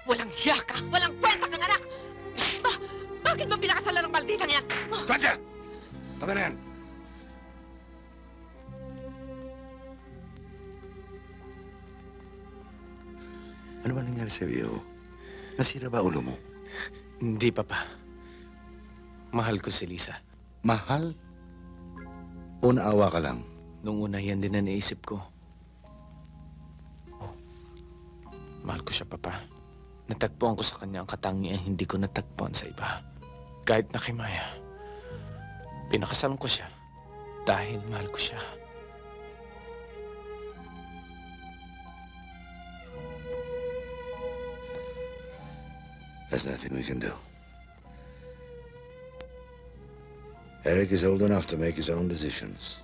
Walang hiya ka! Walang kwenta kang anak! Bakit mo pinakasalan ng malditang yan? Francia! Tama na yan. Ano ba nangyari sa iyo? Nasira ba ulo mo? Hindi, Papa. Mahal ko si Lisa. Mahal? O naawa ka lang? Nung una, yan din ang naisip ko. Mahal ko siya, Papa. Natagpuan ko sa kanya ang katangian hindi ko natagpuan sa iba. Kahit na kay Maya. Pinakasalan ko siya dahil mahal ko siya. There's nothing we can do. Eric is old enough to make his own decisions.